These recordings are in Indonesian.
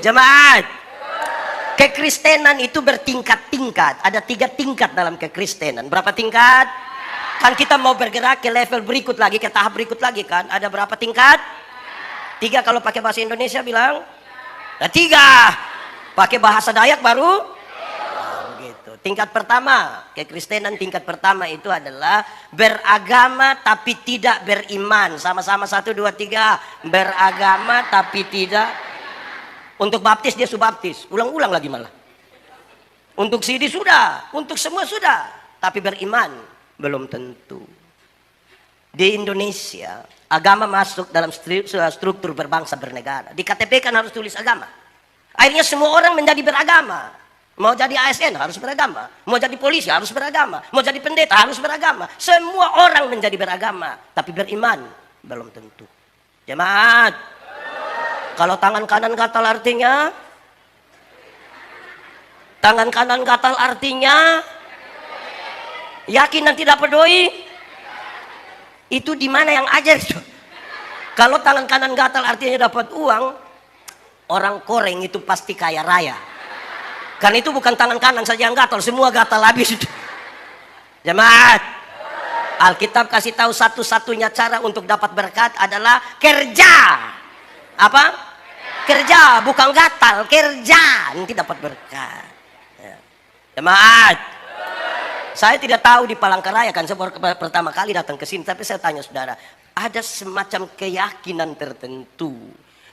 Jemaat, kekristenan itu bertingkat-tingkat. Ada 3 tingkat dalam kekristenan. Berapa tingkat? Kan kita mau bergerak ke level berikut lagi, ke tahap berikut lagi kan. Ada berapa tingkat? 3 kalau pakai bahasa Indonesia bilang. Nah, 3. Pakai bahasa Dayak baru? Begitu. Tingkat pertama, kekristenan tingkat pertama itu adalah beragama tapi tidak beriman. Sama-sama 1, 2, 3. Beragama tapi tidak. Untuk baptis dia sudah baptis. Ulang-ulang lagi malah. Untuk CD sudah. Untuk semua sudah. Tapi beriman belum tentu. Di Indonesia, agama masuk dalam struktur berbangsa bernegara. Di KTP kan harus tulis agama. Akhirnya semua orang menjadi beragama. Mau jadi ASN harus beragama. Mau jadi polisi harus beragama. Mau jadi pendeta harus beragama. Semua orang menjadi beragama. Tapi beriman belum tentu. Jemaat, kalau tangan kanan gatal artinya? Tangan kanan gatal artinya? Yakin dan tidak peduli? Itu di mana yang ajar itu? Kalau tangan kanan gatal artinya dapat uang, orang Koreng itu pasti kaya raya. Karena itu bukan tangan kanan saja yang gatal, semua gatal habis itu. Jemaat, Alkitab kasih tahu satu-satunya cara untuk dapat berkat adalah kerja. Apa? Kerja, bukan gatal, kerja. Nanti dapat berkat. Ya. Jemaat, saya tidak tahu di Palangkaraya kan, saya baru pertama kali datang ke sini, tapi saya tanya saudara, ada semacam keyakinan tertentu.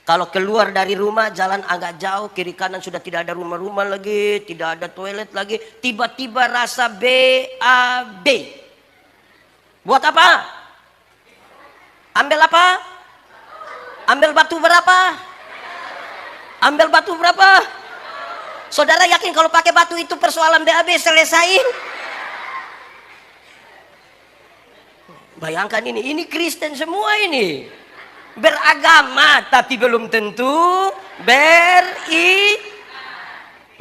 Kalau keluar dari rumah, jalan agak jauh, kiri kanan sudah tidak ada rumah-rumah lagi, tidak ada toilet lagi, tiba-tiba rasa BAB. Buat apa? Ambil apa? Ambil batu berapa? Ambil batu berapa? Saudara yakin kalau pakai batu itu persoalan BAB selesain? Bayangkan ini Kristen semua ini. Beragama tapi belum tentu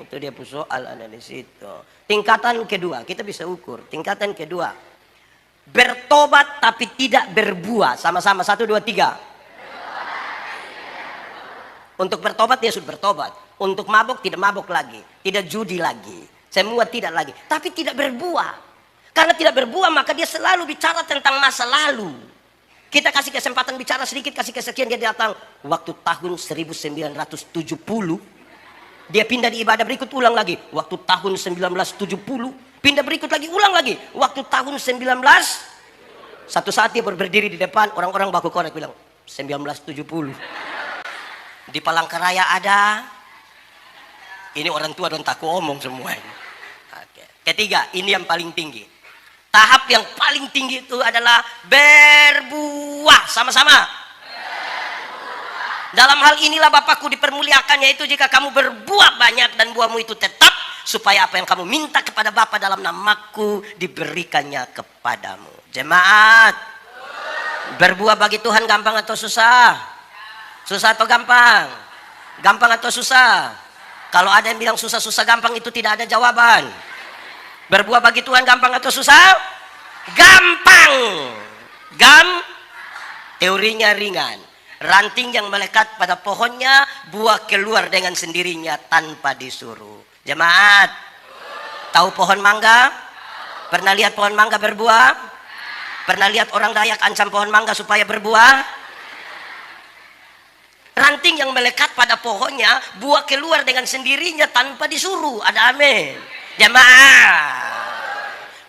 itu dia soal ada di situ. Tingkatan kedua, kita bisa ukur. Tingkatan kedua, bertobat tapi tidak berbuah. Sama-sama 1, 2, 3. Untuk bertobat dia sudah bertobat. Untuk mabuk tidak mabuk lagi, tidak judi lagi, semua tidak lagi. Tapi tidak berbuah. Karena tidak berbuah maka dia selalu bicara tentang masa lalu. Kita kasih kesempatan bicara sedikit, kasih kesekian, dia datang waktu tahun 1970. Dia pindah di ibadah berikut, ulang lagi waktu tahun 1970. Pindah berikut lagi, ulang lagi waktu tahun 19. Satu saat dia berdiri di depan, orang-orang baku korek bilang 1970. Di Palangkaraya ada. Ini orang tua dan takut omong semua ini. Oke. Ketiga, ini yang paling tinggi. Tahap yang paling tinggi itu adalah berbuah. Sama-sama. Dalam hal inilah Bapakku dipermuliakan, yaitu jika kamu berbuah banyak dan buahmu itu tetap, supaya apa yang kamu minta kepada Bapa dalam namaku diberikannya kepadamu. Jemaat, berbuah bagi Tuhan gampang atau susah? Susah atau gampang? Gampang atau susah? Kalau ada yang bilang susah-susah gampang, itu tidak ada jawaban. Berbuah bagi Tuhan gampang atau susah? Gampang. Teorinya ringan. Ranting yang melekat pada pohonnya, buah keluar dengan sendirinya tanpa disuruh. Jemaat, tahu pohon mangga? Pernah lihat pohon mangga berbuah? Pernah lihat orang Dayak ancam pohon mangga supaya berbuah? Ranting yang melekat pada pohonnya, buah keluar dengan sendirinya tanpa disuruh. Ada amin. Jemaah,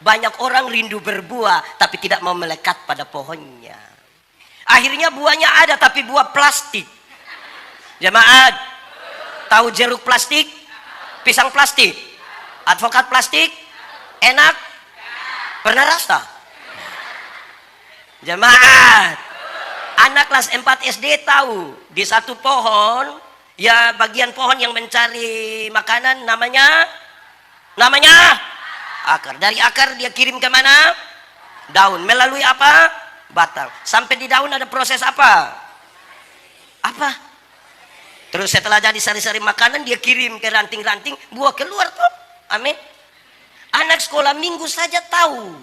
banyak orang rindu berbuah tapi tidak mau melekat pada pohonnya. Akhirnya buahnya ada tapi buah plastik. Jemaat, tahu jeruk plastik, pisang plastik, advokat plastik, enak? Pernah rasa? Jemaat, anak kelas 4 SD tahu di satu pohon, ya bagian pohon yang mencari makanan namanya akar. Dari akar dia kirim ke mana? Daun. Melalui apa? Batang. Sampai di daun ada proses apa? Apa? Terus setelah jadi sari-sari makanan dia kirim ke ranting-ranting, buah keluar tuh. Amin. Anak sekolah minggu saja tahu.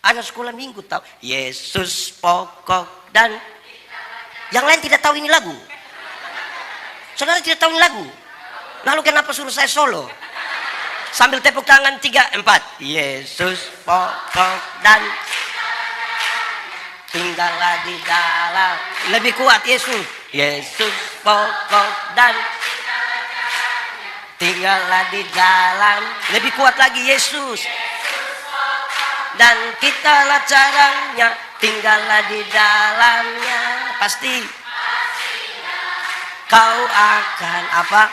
Anak sekolah minggu tahu. Yesus pokok dan yang lain tidak tahu ini lagu. Saudara tidak tahu ini lagu. Lalu kenapa suruh saya solo? Sambil tepuk tangan 3, 4. Yesus pokok dan tinggallah di dalam. Lebih kuat Yesus. Yesus pokok dan tinggallah di dalam. Lebih kuat lagi Yesus. Dan kitalah caranya, tinggallah di dalamnya. Pasti kau akan apa?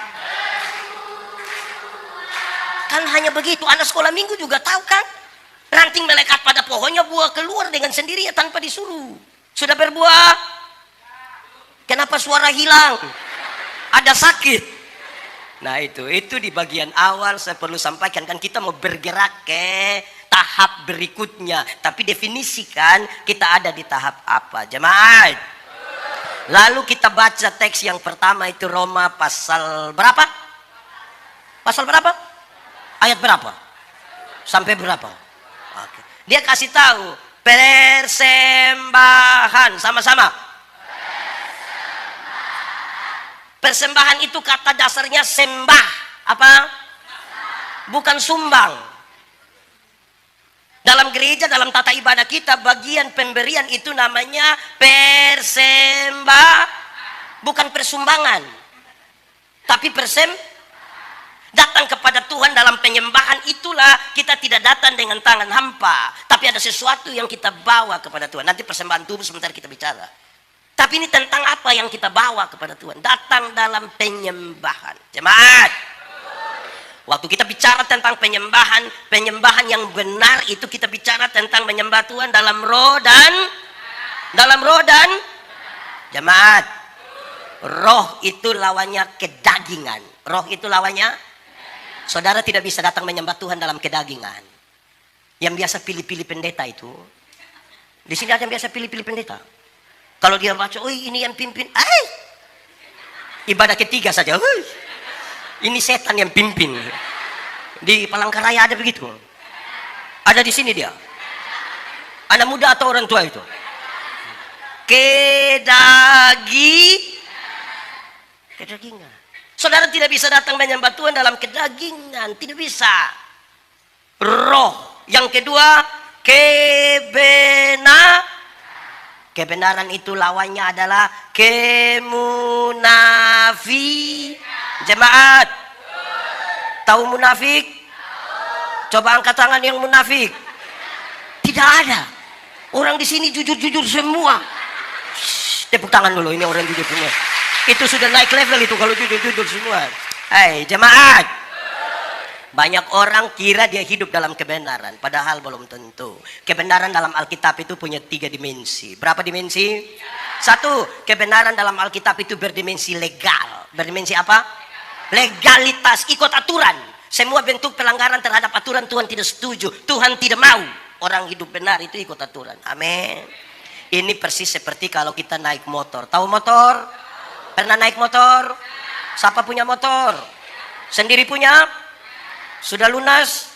Kan hanya begitu. Anak sekolah minggu juga tahu kan? Ranting melekat pada pohonnya, buah keluar dengan sendirinya tanpa disuruh. Sudah berbuah. Kenapa suara hilang? Ada sakit. Nah itu di bagian awal saya perlu sampaikan, kan kita mau bergerak ke tahap berikutnya, tapi definisikan kita ada di tahap apa, jemaat. Lalu kita baca teks yang pertama itu Roma pasal berapa? Pasal berapa? Ayat berapa? Sampai berapa? Oke. Dia kasih tahu persembahan, sama-sama. Persembahan itu kata dasarnya sembah, apa? Bukan sumbang. Dalam gereja, dalam tata ibadah kita, bagian pemberian itu namanya bukan persumbangan, tapi datang kepada Tuhan dalam penyembahan. Itulah kita tidak datang dengan tangan hampa, tapi ada sesuatu yang kita bawa kepada Tuhan. Nanti persembahan tubuh sebentar kita bicara. Tapi ini tentang apa yang kita bawa kepada Tuhan. Datang dalam penyembahan. Jemaat. Waktu kita bicara tentang penyembahan yang benar itu kita bicara tentang menyembah Tuhan dalam roh dan jemaat. Roh itu lawannya kedagingan. Roh itu lawannya. Saudara tidak bisa datang menyembah Tuhan dalam kedagingan. Yang biasa pilih-pilih pendeta itu. Di sini ada yang biasa pilih-pilih pendeta. Kalau dia baca, oh ini yang pimpin, ibadah ketiga saja, ini setan yang pimpin. Di Palangkaraya ada begitu. Ada di sini dia. Anak muda atau orang tua itu? Kedagingan. Saudara tidak bisa datang menyembah Tuhan dalam kedagingan, tidak bisa. Roh. Yang kedua, kebenaran itu lawannya adalah Jemaat, tahu munafik? Coba angkat tangan yang munafik. Tidak ada. Orang di sini jujur-jujur semua. Tepuk tangan dulu, ini orang jujur semua. Itu sudah naik level itu kalau jujur-jujur semua. Hai jemaat. Banyak orang kira dia hidup dalam kebenaran, padahal belum tentu. Kebenaran dalam Alkitab itu punya 3 dimensi. Berapa dimensi? 1, kebenaran dalam Alkitab itu berdimensi legal. Berdimensi apa? Legalitas, ikut aturan. Semua bentuk pelanggaran terhadap aturan Tuhan tidak setuju. Tuhan tidak mau orang hidup benar itu ikut aturan. Amin. Ini persis seperti kalau kita naik motor. Tahu motor? Pernah naik motor? Siapa punya motor? Sendiri punya? Sudah lunas?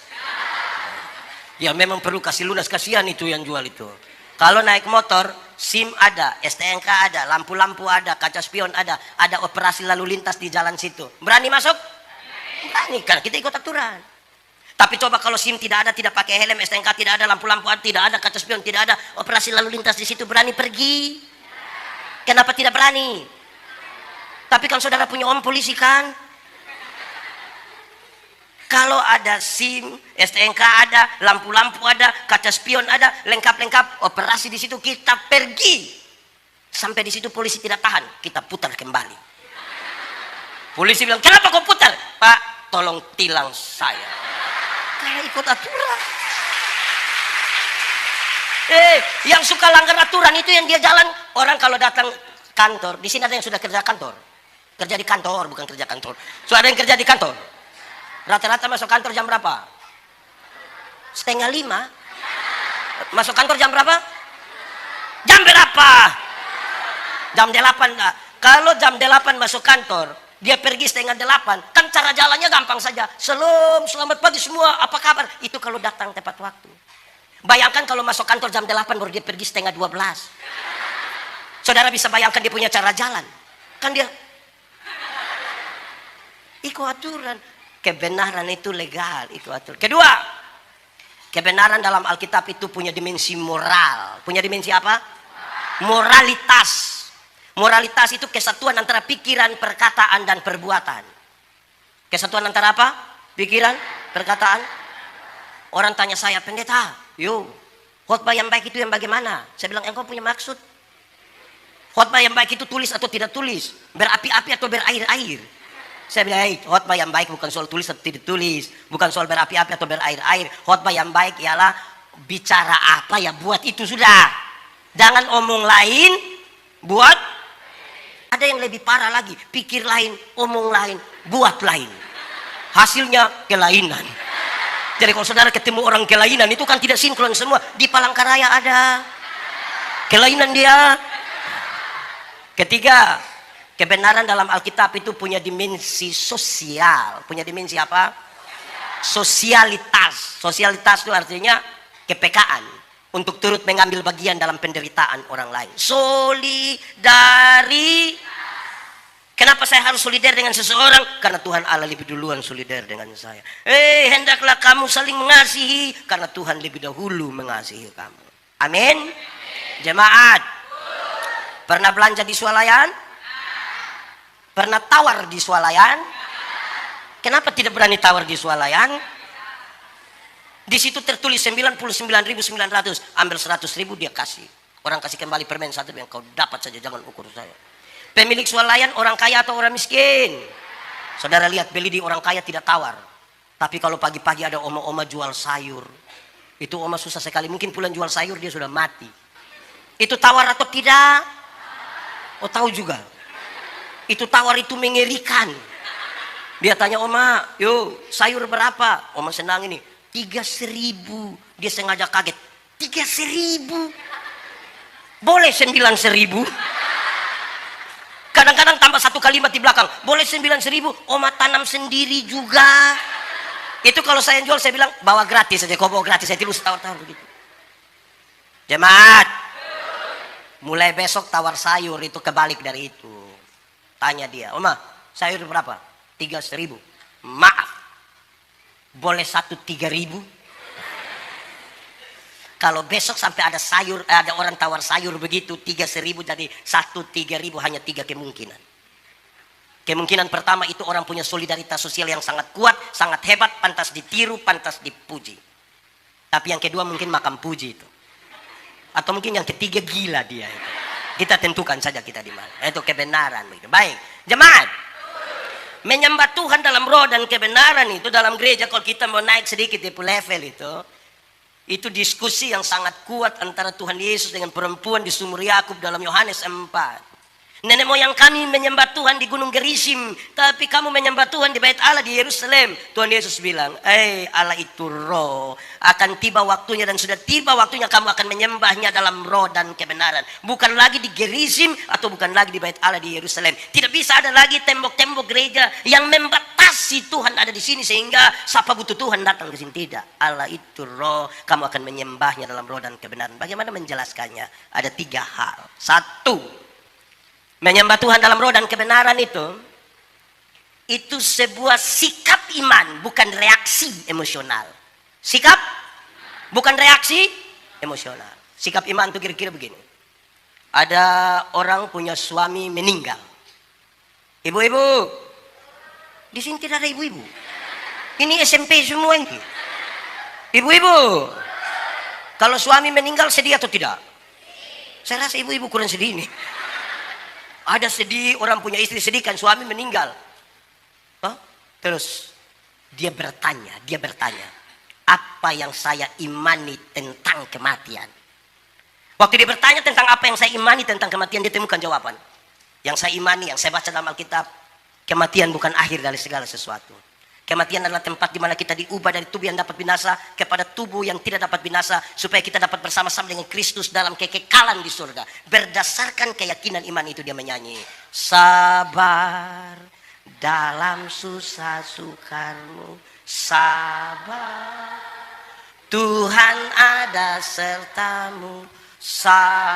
Ya memang perlu kasih lunas, kasihan itu yang jual itu. Kalau naik motor, SIM ada, STNK ada, lampu-lampu ada, kaca spion ada operasi lalu lintas di jalan situ. Berani masuk? Berani, kan kita ikut aturan. Tapi coba kalau SIM tidak ada, tidak pakai helm, STNK tidak ada, lampu-lampu tidak ada, kaca spion tidak ada, operasi lalu lintas di situ, berani pergi? Kenapa tidak berani? Tapi kan saudara punya om polisi kan? Kalau ada SIM, STNK ada, lampu-lampu ada, kaca spion ada, lengkap-lengkap, operasi di situ kita pergi. Sampai di situ polisi tidak tahan, kita putar kembali. Polisi bilang, kenapa kau putar? Pak, tolong tilang saya. Karena ikut aturan. Yang suka langgar aturan itu yang dia jalan. Orang kalau datang kantor, di sini ada yang sudah kerja kantor. Kerja di kantor, bukan kerja kantor. Sudah ada yang kerja di kantor. Rata-rata masuk kantor jam berapa? 4:30. Masuk kantor jam berapa? Jam berapa? Jam 8. Kalau jam 8 masuk kantor, dia pergi 7:30, kan cara jalannya gampang saja. Selamat pagi semua, apa kabar? Itu kalau datang tepat waktu. Bayangkan kalau masuk kantor jam 8 baru dia pergi 11:30. Saudara bisa bayangkan dia punya cara jalan. Kan dia ikut aturan. Kebenaran itu legal, ikut aturan. Kedua, kebenaran dalam Alkitab itu punya dimensi moral. Punya dimensi apa? Moralitas. Moralitas itu kesatuan antara pikiran, perkataan, dan perbuatan. Kesatuan antara apa? Pikiran, perkataan. Orang tanya saya, pendeta, khotbah yang baik itu yang bagaimana? Saya bilang, engkau punya maksud. Khotbah yang baik itu tulis atau tidak tulis? Berapi-api atau berair-air? Saya bilang, khotbah yang baik bukan soal tulis atau tidak tulis. Bukan soal berapi-api atau berair-air. Khotbah yang baik ialah bicara apa ya buat itu sudah. Jangan omong lain, buat. Ada yang lebih parah lagi, pikir lain, omong lain, buat lain. Hasilnya kelainan. Jadi kalau saudara ketemu orang kelainan itu kan tidak sinkron semua. Di Palangkaraya ada kelainan dia. Ketiga, kebenaran dalam Alkitab itu punya dimensi sosial. Punya dimensi apa? Sosialitas. Sosialitas itu artinya kepekaan. Untuk turut mengambil bagian dalam penderitaan orang lain. Kenapa saya harus solidar dengan seseorang? Karena Tuhan Allah lebih duluan solidar dengan saya. Hendaklah kamu saling mengasihi. Karena Tuhan lebih dahulu mengasihi kamu. Amin. Jemaat. Pernah belanja di swalayan? Pernah tawar di swalayan? Kenapa tidak berani tawar di swalayan? Di situ tertulis 99.900, ambil 100.000 dia kasih. Orang kasih kembali permen satu, yang kau dapat saja, jangan ukur saya. Pemilik swalayan orang kaya atau orang miskin? Saudara lihat, beli di orang kaya tidak tawar. Tapi kalau pagi-pagi ada oma-oma jual sayur, itu oma susah sekali. Mungkin pulang jual sayur dia sudah mati. Itu tawar atau tidak? Oh, tahu juga. Itu tawar, itu mengerikan. Dia tanya oma, sayur berapa? Oma senang ini. 3.000. Dia sengaja kaget. 3.000. Boleh 9.000. Kadang-kadang tambah satu kalimat di belakang. Boleh 9.000. Oma tanam sendiri juga. Itu kalau saya jual, saya bilang bawa gratis saja. Kau bawa gratis, saya tidur setahun-tahun begitu. Jemaat, mulai besok tawar sayur itu kebalik dari itu. Tanya dia, oma sayur berapa? 3.000. Maaf, boleh 3.000? Kalau besok sampai ada orang tawar sayur begitu 3.000 jadi 3.000, hanya 3 kemungkinan. Kemungkinan pertama itu orang punya solidaritas sosial yang sangat kuat, sangat hebat, pantas ditiru, pantas dipuji. Tapi yang kedua mungkin makam puji itu. Atau mungkin yang ketiga gila dia itu. Kita tentukan saja kita di mana. Itu kebenaran begitu. Baik, jemaat. Menyembah Tuhan dalam roh dan kebenaran itu dalam gereja, kalau kita mau naik sedikit di level itu diskusi yang sangat kuat antara Tuhan Yesus dengan perempuan di sumur Yakub dalam Yohanes 4. Nenek moyang kami menyembah Tuhan di Gunung Gerisim, tapi kamu menyembah Tuhan di Bait Allah di Yerusalem. Tuhan Yesus bilang, Allah itu roh. Akan tiba waktunya dan sudah tiba waktunya kamu akan menyembahnya dalam roh dan kebenaran. Bukan lagi di Gerisim atau bukan lagi di Bait Allah di Yerusalem. Tidak bisa ada lagi tembok-tembok gereja yang membatasi Tuhan ada di sini sehingga siapa butuh Tuhan datang ke sini. Tidak. Allah itu roh. Kamu akan menyembahnya dalam roh dan kebenaran. Bagaimana menjelaskannya? Ada 3 hal. 1. Menyembah Tuhan dalam roh dan kebenaran itu sebuah sikap iman, bukan reaksi emosional. Sikap, bukan reaksi emosional. Sikap iman itu kira-kira begini. Ada orang punya suami meninggal. Ibu-ibu, di sini tidak ada ibu-ibu. Ini SMP semua ini. Ibu-ibu, kalau suami meninggal sedih atau tidak? Saya rasa ibu-ibu kurang sedih ini. Ada sedih, orang punya istri sedih kan suami meninggal. Terus dia bertanya, apa yang saya imani tentang kematian? Waktu dia bertanya tentang apa yang saya imani tentang kematian, dia temukan jawaban. Yang saya imani, yang saya baca dalam Alkitab, kematian bukan akhir dari segala sesuatu. Kematian adalah tempat di mana kita diubah dari tubuh yang dapat binasa kepada tubuh yang tidak dapat binasa, supaya kita dapat bersama-sama dengan Kristus dalam kekekalan di surga. Berdasarkan keyakinan iman itu dia menyanyi, sabar dalam susah sukarmu, sabar Tuhan ada sertamu, sabar.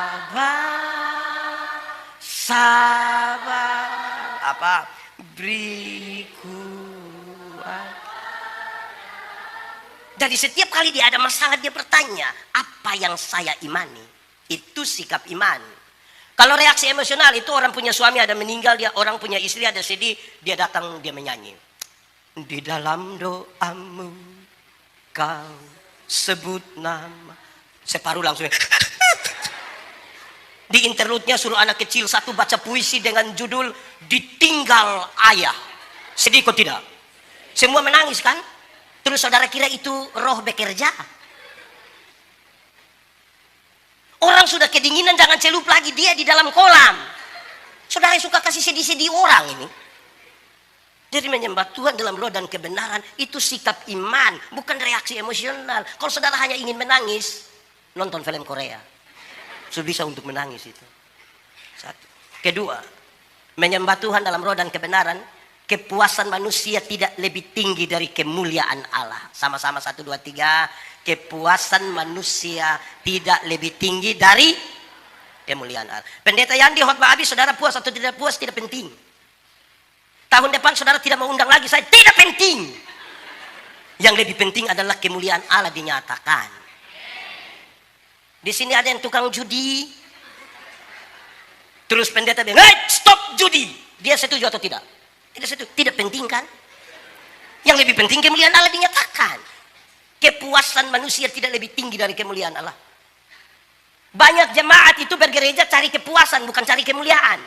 Apa? Beriku Jadi setiap kali dia ada masalah dia bertanya, apa yang saya imani? Itu sikap iman. Kalau reaksi emosional itu orang punya suami ada meninggal, dia orang punya istri ada sedih, dia datang dia menyanyi. Di dalam doamu kau sebut nama. Separuh langsung. Di interlude-nya suruh anak kecil satu baca puisi dengan judul Ditinggal Ayah. Sedih kok tidak? Semua menangis kan? Terus saudara kira itu roh bekerja? Orang sudah kedinginan, jangan celup lagi dia di dalam kolam. Saudara suka kasih sedih-sedih orang ini. Jadi menyembah Tuhan dalam roh dan kebenaran itu sikap iman, bukan reaksi emosional. Kalau saudara hanya ingin menangis, nonton film Korea. Sudah bisa untuk menangis itu. Satu. Kedua, menyembah Tuhan dalam roh dan kebenaran, kepuasan manusia tidak lebih tinggi dari kemuliaan Allah. Sama-sama 1, 2, 3. Kepuasan manusia tidak lebih tinggi dari kemuliaan Allah. Pendeta Yandi khotbah habis, saudara puas atau tidak puas tidak penting. Tahun depan saudara tidak mau undang lagi, saya tidak penting. Yang lebih penting adalah kemuliaan Allah dinyatakan. Di sini ada yang tukang judi. Terus pendeta bilang, "Hey, stop judi." Dia setuju atau tidak? Tidak setuju. Tidak penting kan? Yang lebih penting kemuliaan Allah dinyatakan. Kepuasan manusia tidak lebih tinggi dari kemuliaan Allah. Banyak jemaat itu bergereja cari kepuasan, bukan cari kemuliaan.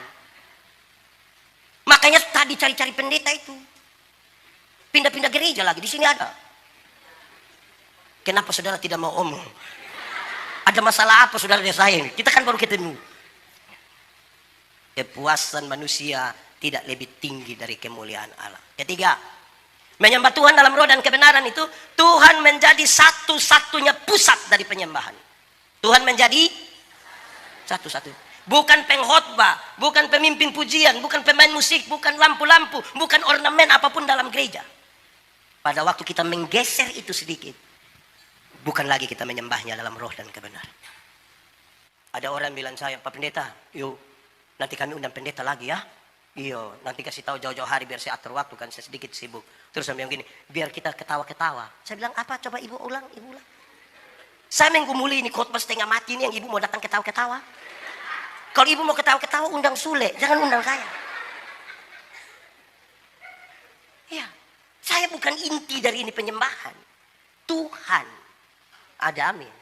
Makanya tadi cari-cari pendeta itu. Pindah-pindah gereja lagi. Di sini ada. Kenapa saudara tidak mau omong? Ada masalah apa saudara dengan saya ini? Kita kan baru ketemu. Kepuasan manusia tidak lebih tinggi dari kemuliaan Allah. Ketiga, menyembah Tuhan dalam roh dan kebenaran itu, Tuhan menjadi satu-satunya pusat dari penyembahan. Tuhan menjadi satu-satunya. Bukan pengkhotbah, bukan pemimpin pujian, bukan pemain musik, bukan lampu-lampu, bukan ornamen apapun dalam gereja. Pada waktu kita menggeser itu sedikit, bukan lagi kita menyembahnya dalam roh dan kebenaran. Ada orang bilang saya, "Pak Pendeta, yuk nanti kami undang pendeta lagi ya." Iya, nanti kasih tahu jauh-jauh hari biar saya atur waktu kan, saya sedikit sibuk. Terus saya bilang gini, biar kita ketawa-ketawa. Saya bilang, "Apa? Coba ibu ulang, ibu ulang." Saya menggumuli ini khotbah setengah mati ini yang ibu mau datang ketawa-ketawa. Kalau ibu mau ketawa-ketawa undang Sule, jangan undang saya. Ya, saya bukan inti dari ini penyembahan. Tuhan. Ada amin.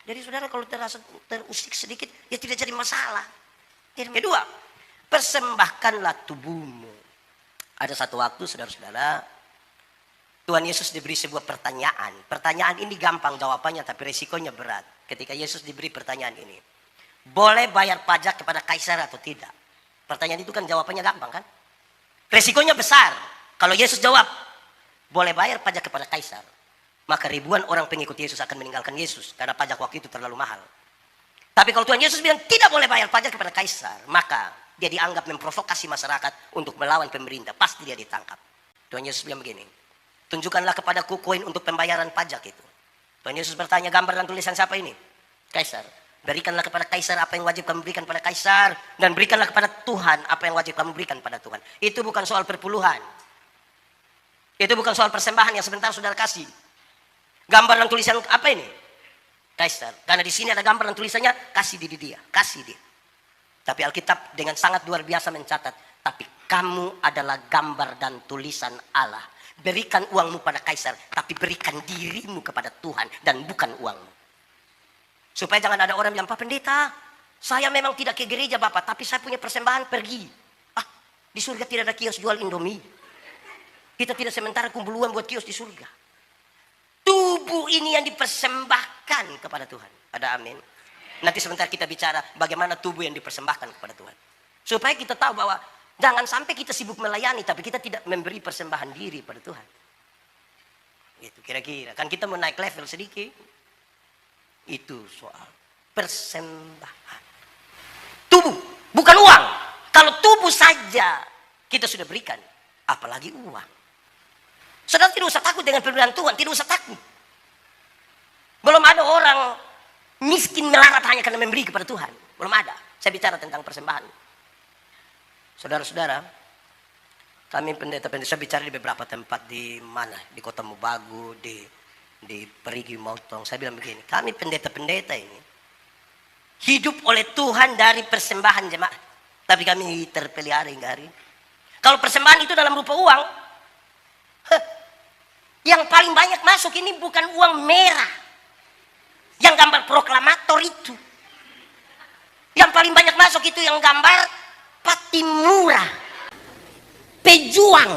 Jadi saudara kalau terasa terusik sedikit, ya tidak jadi masalah. Kedua, persembahkanlah tubuhmu. Ada satu waktu saudara-saudara, Tuhan Yesus diberi sebuah pertanyaan. Pertanyaan ini gampang jawabannya, tapi resikonya berat. Ketika Yesus diberi pertanyaan ini, boleh bayar pajak kepada kaisar atau tidak? Pertanyaan itu kan jawabannya gampang kan? Resikonya besar. Kalau Yesus jawab, boleh bayar pajak kepada kaisar, maka ribuan orang pengikut Yesus akan meninggalkan Yesus karena pajak waktu itu terlalu mahal. Tapi kalau Tuhan Yesus bilang tidak boleh bayar pajak kepada kaisar, maka dia dianggap memprovokasi masyarakat untuk melawan pemerintah. Pasti dia ditangkap. Tuhan Yesus bilang begini, "Tunjukkanlah kepadaku koin untuk pembayaran pajak itu." Tuhan Yesus bertanya, "Gambar dan tulisan siapa ini?" "Kaisar." "Berikanlah kepada kaisar apa yang wajib kamu berikan pada kaisar, dan berikanlah kepada Tuhan apa yang wajib kamu berikan pada Tuhan." Itu bukan soal perpuluhan. Itu bukan soal persembahan yang sebentar saudara kasih. Gambar dan tulisan apa ini? Kaisar. Karena di sini ada gambar dan tulisannya, kasih dia, kasih dia. Tapi Alkitab dengan sangat luar biasa mencatat, tapi kamu adalah gambar dan tulisan Allah. Berikan uangmu pada kaisar, tapi berikan dirimu kepada Tuhan dan bukan uangmu. Supaya jangan ada orang bilang, "Pak Pendeta, saya memang tidak ke gereja Bapak, tapi saya punya persembahan pergi." Di surga tidak ada kios jual Indomie. Kita tidak sementara kumpul uang buat kios di surga. Tubuh ini yang dipersembahkan kepada Tuhan. Ada amin. Nanti sebentar kita bicara bagaimana tubuh yang dipersembahkan kepada Tuhan. Supaya kita tahu bahwa jangan sampai kita sibuk melayani, tapi kita tidak memberi persembahan diri pada Tuhan. Gitu kira-kira. Kan kita mau naik level sedikit. Itu soal persembahan. Tubuh, bukan uang. Kalau tubuh saja kita sudah berikan, apalagi uang. Saudara tidak usah takut dengan pemberian Tuhan, tidak usah takut. Belum ada orang miskin melarat hanya karena memberi kepada Tuhan. Belum ada. Saya bicara tentang persembahan. Saudara-saudara, Kami pendeta-pendeta, saya bicara di beberapa tempat di mana, di Kota Mubagu, di Perigi Motong. Saya bilang begini, kami pendeta-pendeta ini hidup oleh Tuhan dari persembahan jemaat. Tapi kami terpelihara hingga hari ini. Kalau persembahan itu dalam rupa uang, yang paling banyak masuk ini bukan uang merah, yang gambar proklamator itu. Yang paling banyak masuk itu yang gambar Patimura, pejuang.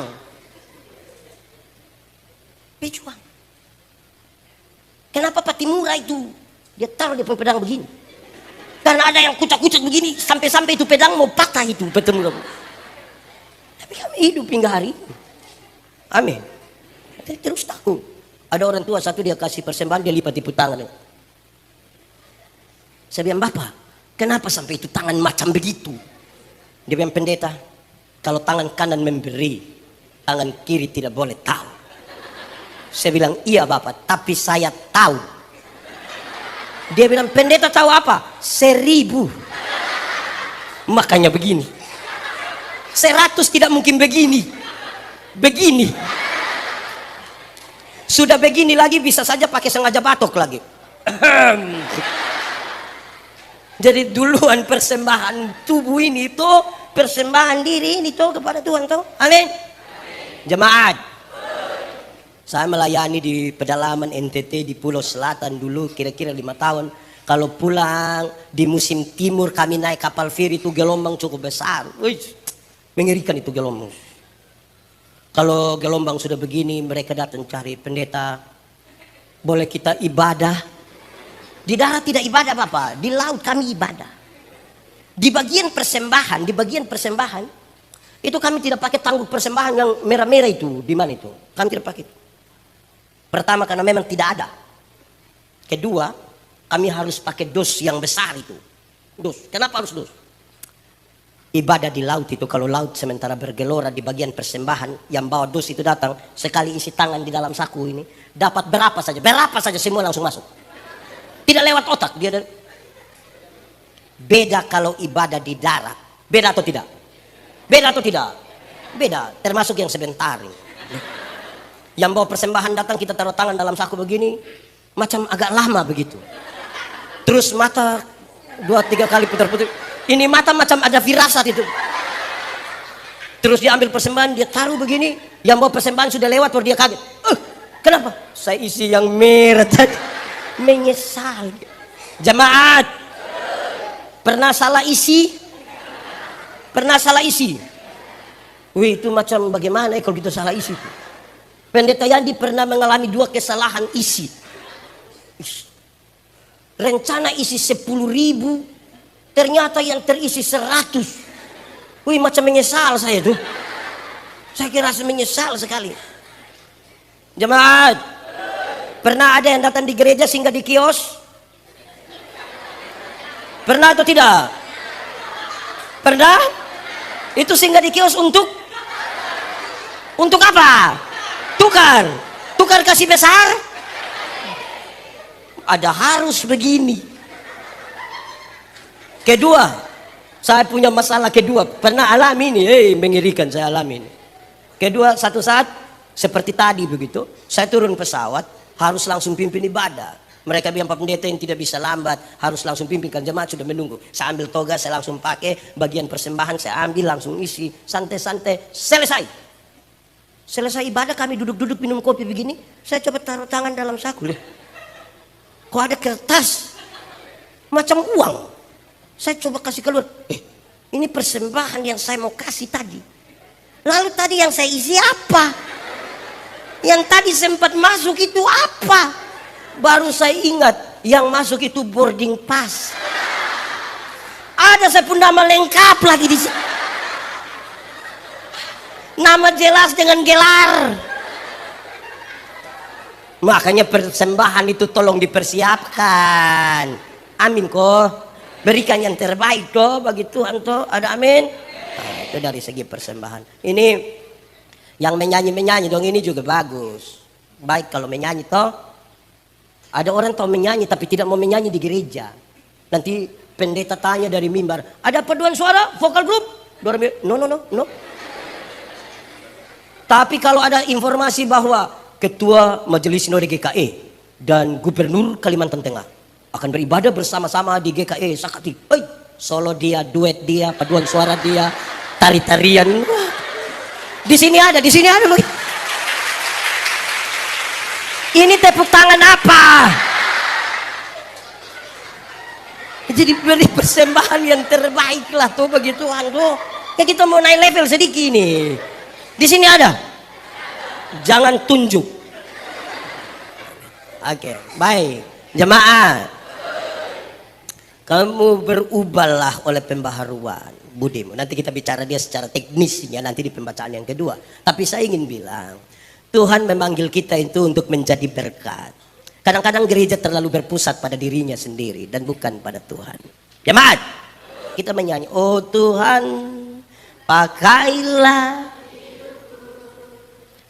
Kenapa Patimura itu? Dia taruh di pedang begini. Karena ada yang kucak-kucak begini, sampai-sampai itu pedang mau patah itu Patimura. Tapi kami hidup hingga hari ini. Amin. Terus takut. Ada orang tua satu dia kasih persembahan, dia lipat tipu tangan. Saya bilang, Bapak, kenapa sampai itu tangan macam begitu? Dia bilang, pendeta, kalau tangan kanan memberi, tangan kiri tidak boleh tahu. Saya bilang, iya Bapak, tapi saya tahu. Dia bilang, pendeta tahu apa? 1000. Makanya begini. 100 tidak mungkin begini. Begini. Sudah begini lagi bisa saja pakai sengaja batok lagi. Jadi duluan persembahan tubuh ini itu, persembahan diri ini tuh kepada Tuhan tuh. Amin. Jemaat. Saya melayani di pedalaman NTT di Pulau Selatan dulu kira-kira 5 tahun. Kalau pulang di musim timur kami naik kapal feri itu gelombang cukup besar. Wih, mengerikan itu gelombang. Kalau gelombang sudah begini mereka datang cari pendeta. Boleh kita ibadah? Di darat tidak ibadah Bapak, di laut kami ibadah. Di bagian persembahan itu kami tidak pakai tangguk persembahan yang merah-merah itu. Di mana itu? Kami tidak pakai. Pertama karena memang tidak ada. Kedua, kami harus pakai dos yang besar itu. Dos. Kenapa harus dos? Ibadah di laut itu, kalau laut sementara bergelora di bagian persembahan, yang bawa dos itu datang, sekali isi tangan di dalam saku ini, dapat berapa saja semua langsung masuk. Tidak lewat otak. Dia beda kalau ibadah di darat. Beda atau tidak? Beda. Termasuk yang sebentar ini. Yang bawa persembahan datang, kita taruh tangan dalam saku begini, macam agak lama begitu. Terus mata 2-3 kali putar-putar. Ini mata macam ada firasat itu. Terus dia ambil persembahan, dia taruh begini. Yang bawa persembahan sudah lewat, baru dia kaget. Kenapa? Saya isi yang merah tadi. Menyesal. Jemaat, pernah salah isi? Wih, itu macam bagaimana kalau kita salah isi? Pendeta Yandi pernah mengalami 2 kesalahan isi. Rencana isi 10.000. Ternyata yang terisi 100. Wih, macam menyesal saya tuh. Saya kira menyesal sekali. Jemaat, pernah ada yang datang di gereja singgah di kios? Pernah atau tidak? Pernah? Itu singgah di kios untuk apa? Tukar kasih besar? Ada harus begini. Kedua, saya punya masalah kedua. Pernah alami ini, mengerikan saya alami ini. Kedua, satu saat seperti tadi begitu, saya turun pesawat, harus langsung pimpin ibadah. Mereka bilang, Pak Pendeta yang tidak bisa lambat, harus langsung pimpin, kan jemaat sudah menunggu. Saya ambil toga, saya langsung pakai, bagian persembahan saya ambil, langsung isi, santai-santai, selesai ibadah, kami duduk-duduk minum kopi begini, saya coba taruh tangan dalam saku. Kok ada kertas macam uang? Saya coba kasih keluar. Ini persembahan yang saya mau kasih tadi. Lalu tadi yang saya isi apa? Yang tadi sempat masuk itu apa? Baru saya ingat, yang masuk itu boarding pass. Ada saya pun nama lengkap lagi di sini. Nama jelas dengan gelar. Makanya persembahan itu tolong dipersiapkan. Amin kok. Berikan yang terbaik toh bagi Tuhan toh. Ada amin. Nah, itu dari segi persembahan. Ini yang menyanyi dong, ini juga bagus. Baik kalau menyanyi toh. Ada orang tahu menyanyi tapi tidak mau menyanyi di gereja. Nanti pendeta tanya dari mimbar, ada paduan suara vokal grup? No. Tapi kalau ada informasi bahwa Ketua Majelis Sinode GKI dan Gubernur Kalimantan Tengah akan beribadah bersama-sama di GKI Sakati, solo dia, duet dia, paduan suara dia, tari-tarian. Di sini ada. Ini tepuk tangan apa? Jadi beri persembahan yang terbaik lah tuh bagi Tuhan tuh. Ya kita mau naik level sedikit nih. Di sini ada. Jangan tunjuk. Oke, baik. Jemaah. Kamu berubahlah oleh pembaharuan budimu. Nanti kita bicara dia secara teknisnya nanti di pembacaan yang kedua. Tapi saya ingin bilang, Tuhan memanggil kita itu untuk menjadi berkat. Kadang-kadang gereja terlalu berpusat pada dirinya sendiri dan bukan pada Tuhan. Jemaat, kita menyanyi, oh Tuhan, pakailah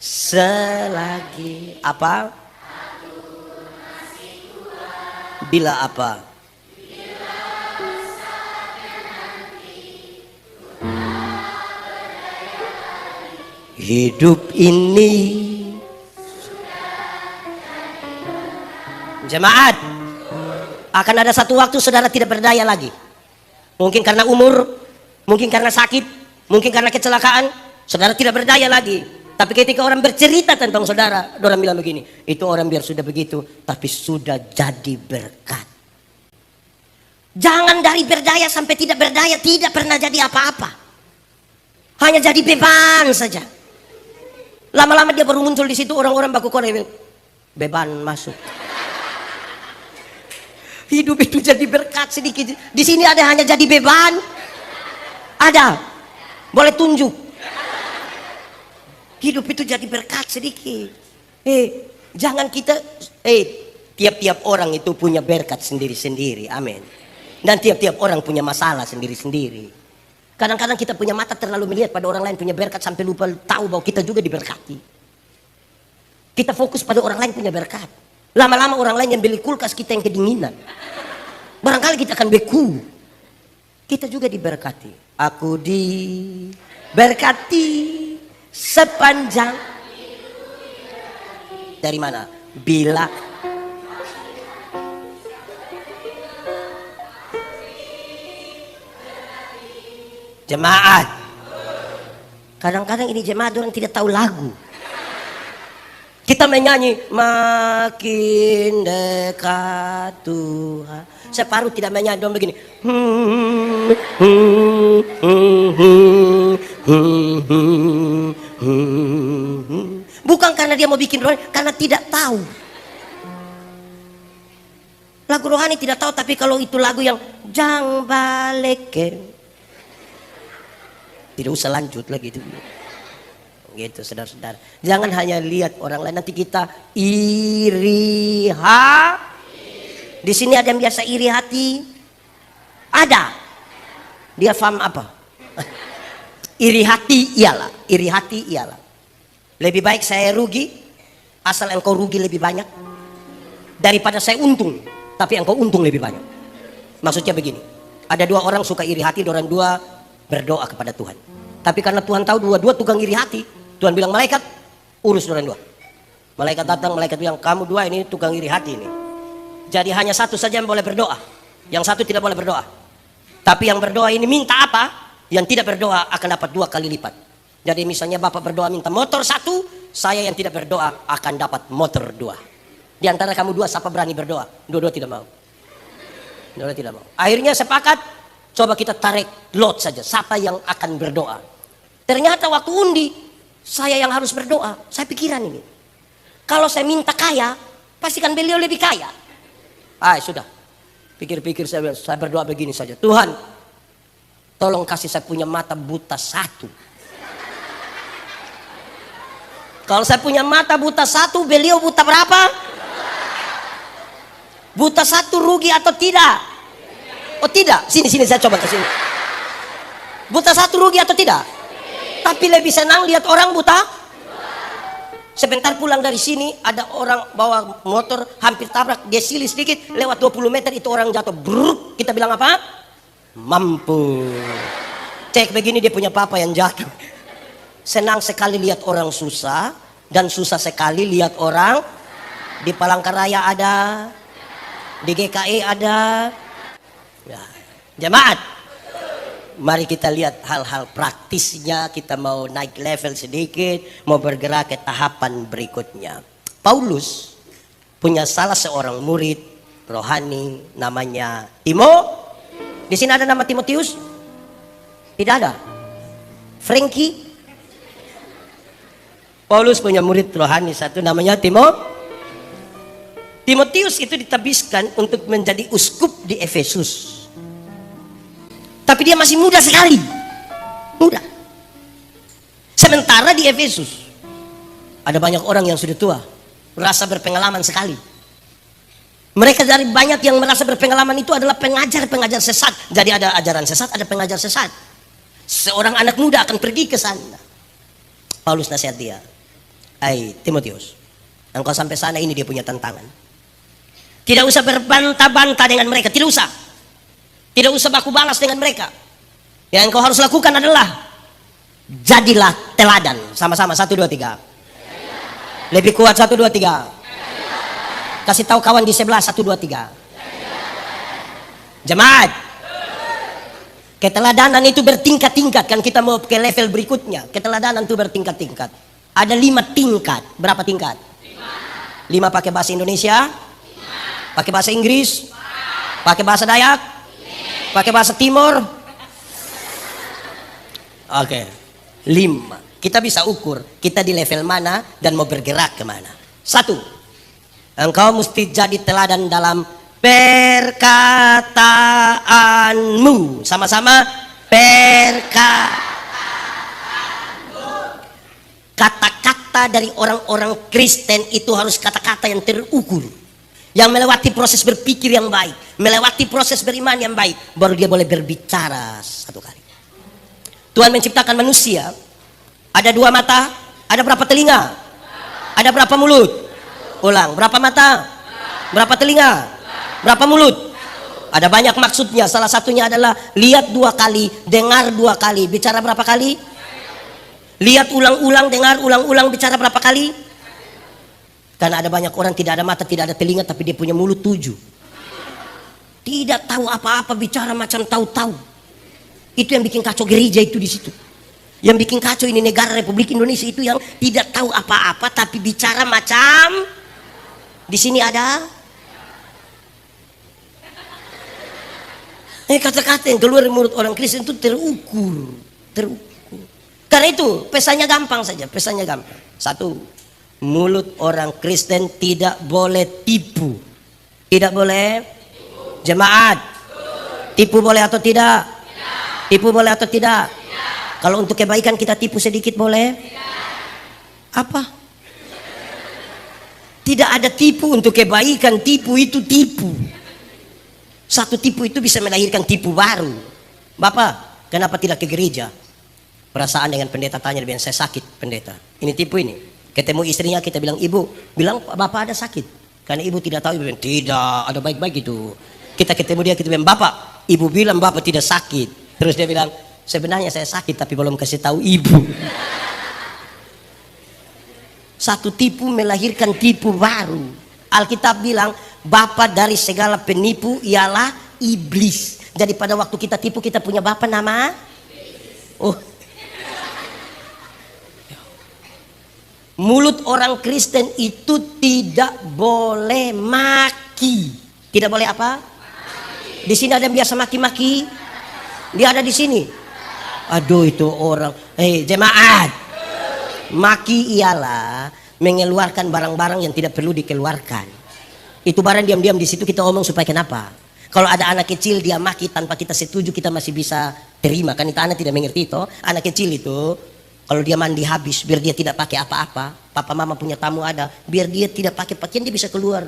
selagi apa? Bila apa? Hidup ini. Jemaat, akan ada satu waktu saudara tidak berdaya lagi. Mungkin karena umur, mungkin karena sakit, mungkin karena kecelakaan, saudara tidak berdaya lagi. Tapi ketika orang bercerita tentang saudara, orang bilang begini, itu orang biar sudah begitu, tapi sudah jadi berkat. Jangan dari berdaya sampai tidak berdaya, tidak pernah jadi apa-apa. Hanya jadi beban saja. Lama-lama dia baru muncul di situ, orang-orang baku korek, beban masuk. Hidup itu jadi berkat sedikit. Di sini ada hanya jadi beban. Ada. Boleh tunjuk. Hidup itu jadi berkat sedikit. Jangan kita tiap-tiap orang itu punya berkat sendiri-sendiri. Amin. Dan tiap-tiap orang punya masalah sendiri-sendiri. Kadang-kadang kita punya mata terlalu melihat pada orang lain punya berkat sampai lupa tahu bahwa kita juga diberkati. Kita fokus pada orang lain punya berkat. Lama-lama orang lain yang beli kulkas, kita yang kedinginan. Barangkali kita akan beku. Kita juga diberkati. Aku diberkati sepanjang. Dari mana? Bila. Jemaat. Kadang-kadang ini jemaat orang tidak tahu lagu. Kita menyanyi makin dekat Tuhan. Separuh tidak menyanyi dong begini. Bukan karena dia mau bikin rohani, karena tidak tahu. Lagu rohani tidak tahu, tapi kalau itu lagu yang jang balik tidak usah lanjut lagi itu. Gitu saudara-saudara. Jangan hanya lihat orang lain, nanti kita iri hati. Di sini ada yang biasa iri hati. Ada. Dia paham apa? Iri hati ialah. Lebih baik saya rugi, asal engkau rugi lebih banyak, daripada saya untung, tapi engkau untung lebih banyak. Maksudnya begini, ada dua orang suka iri hati, orang dua berdoa kepada Tuhan. Tapi karena Tuhan tahu dua-dua tukang iri hati, Tuhan bilang malaikat urus orang dua. Malaikat datang, malaikat bilang kamu dua ini tukang iri hati ini. Jadi hanya satu saja yang boleh berdoa, yang satu tidak boleh berdoa. Tapi yang berdoa ini minta apa? Yang tidak berdoa akan dapat 2 kali lipat. Jadi misalnya Bapak berdoa minta motor 1, saya yang tidak berdoa akan dapat motor 2. Di antara kamu dua siapa berani berdoa? Dua-dua tidak mau. Dua-dua tidak mau. Akhirnya sepakat, coba kita tarik lot saja. Siapa yang akan berdoa? Ternyata waktu undi, saya yang harus berdoa. Saya pikiran ini. Kalau saya minta kaya, pastikan beliau lebih kaya. Sudah. Pikir-pikir saya berdoa begini saja. Tuhan, tolong kasih saya punya mata buta 1. Kalau saya punya mata buta 1, beliau buta berapa? Buta 1 rugi atau tidak? Oh tidak, sini saya coba ke sini. Buta 1 rugi atau tidak? Tapi lebih senang lihat orang buta. Sebentar pulang dari sini ada orang bawa motor hampir tabrak, dia silih sedikit, lewat 20 meter itu orang jatuh. Bruk, kita bilang apa? Mampu. Cek begini dia punya papa yang jatuh. senang sekali lihat orang susah, dan susah sekali lihat orang. Di Palangkaraya ada, di GKI ada. Ya. Jemaat, mari kita lihat hal-hal praktisnya. Kita mau naik level sedikit, mau bergerak ke tahapan berikutnya. Paulus punya salah seorang murid rohani namanya Di sini ada nama Timotius? Tidak ada. Frankie? Paulus punya murid rohani satu namanya Timotius itu ditabiskan untuk menjadi uskup di Efesus. Tapi dia masih muda sekali. Muda. Sementara di Efesus ada banyak orang yang sudah tua, merasa berpengalaman sekali. Mereka dari banyak yang merasa berpengalaman itu adalah pengajar-pengajar sesat. Jadi ada ajaran sesat, ada pengajar sesat. Seorang anak muda akan pergi ke sana. Paulus nasihat dia, "Hai Timotius, engkau sampai sana ini dia punya tantangan. Tidak usah berbantah-bantah dengan mereka, tidak usah. Tidak usah baku balas dengan mereka. Yang engkau harus lakukan adalah jadilah teladan." Sama-sama 1 2 3. Lebih kuat 1 2 3. Kasih tahu kawan di sebelah 1 2 3. Jemaat, keteladanan itu bertingkat-tingkat. Kan kita mau ke level berikutnya. Keteladanan itu bertingkat-tingkat. Ada 5 tingkat. Berapa tingkat? 5 pakai bahasa Indonesia, pakai bahasa Inggris, pakai bahasa Dayak, pakai bahasa Timur. Oke, 5. Kita bisa ukur kita di level mana dan mau bergerak kemana. 1, engkau mesti jadi teladan dalam perkataanmu. Sama-sama, perkataanmu. Kata-kata dari orang-orang Kristen itu harus kata-kata yang terukur, yang melewati proses berpikir yang baik, melewati proses beriman yang baik, baru dia boleh berbicara satu kali. Tuhan menciptakan manusia, ada 2 mata, ada berapa telinga, ada berapa mulut. Ulang, berapa mata, berapa telinga, berapa mulut. Ada banyak maksudnya. Salah satunya adalah lihat 2 kali, dengar 2 kali, bicara berapa kali? Lihat ulang-ulang, dengar ulang-ulang, bicara berapa kali? Karena ada banyak orang tidak ada mata, tidak ada telinga, tapi dia punya mulut 7. Tidak tahu apa-apa, bicara macam tahu-tahu. Itu yang bikin kacau gereja itu di situ. Yang bikin kacau ini negara Republik Indonesia itu yang tidak tahu apa-apa tapi bicara macam. Di sini ada kata-kata yang keluar dari mulut orang Kristen itu terukur. Karena itu pesannya gampang saja, pesannya gampang. 1, mulut orang Kristen tidak boleh tipu. Tidak boleh. Jemaat, tipu boleh atau tidak? Tipu boleh atau tidak? Kalau untuk kebaikan kita tipu sedikit boleh? Apa? Tidak ada tipu untuk kebaikan. Tipu itu tipu. Satu tipu itu bisa melahirkan tipu baru. Bapak, kenapa tidak ke gereja? Perasaan dengan pendeta tanya, dia bilang, saya sakit pendeta. Ini tipu ini. Ketemu istrinya, kita bilang, ibu, bilang bapak ada sakit. Karena ibu tidak tahu, ibu bilang, tidak, ada baik-baik itu. Kita ketemu dia, kita bilang, bapak, ibu bilang bapak tidak sakit. Terus dia bilang, sebenarnya saya sakit tapi belum kasih tahu ibu. Satu tipu melahirkan tipu baru. Alkitab bilang bapa dari segala penipu ialah iblis. Jadi pada waktu kita tipu kita punya bapa nama oh. Mulut orang Kristen itu tidak boleh maki. Tidak boleh apa? Di sini ada yang biasa maki-maki. Dia ada di sini. Aduh itu orang. Jemaat. Maki ialah mengeluarkan barang-barang yang tidak perlu dikeluarkan. Itu barang diam-diam di situ kita omong supaya kenapa? Kalau ada anak kecil dia maki tanpa kita setuju kita masih bisa terima. Kan itu anak tidak mengerti itu. Anak kecil itu kalau dia mandi habis biar dia tidak pakai apa-apa. Papa mama punya tamu ada. Biar dia tidak pakai pakaian dia bisa keluar.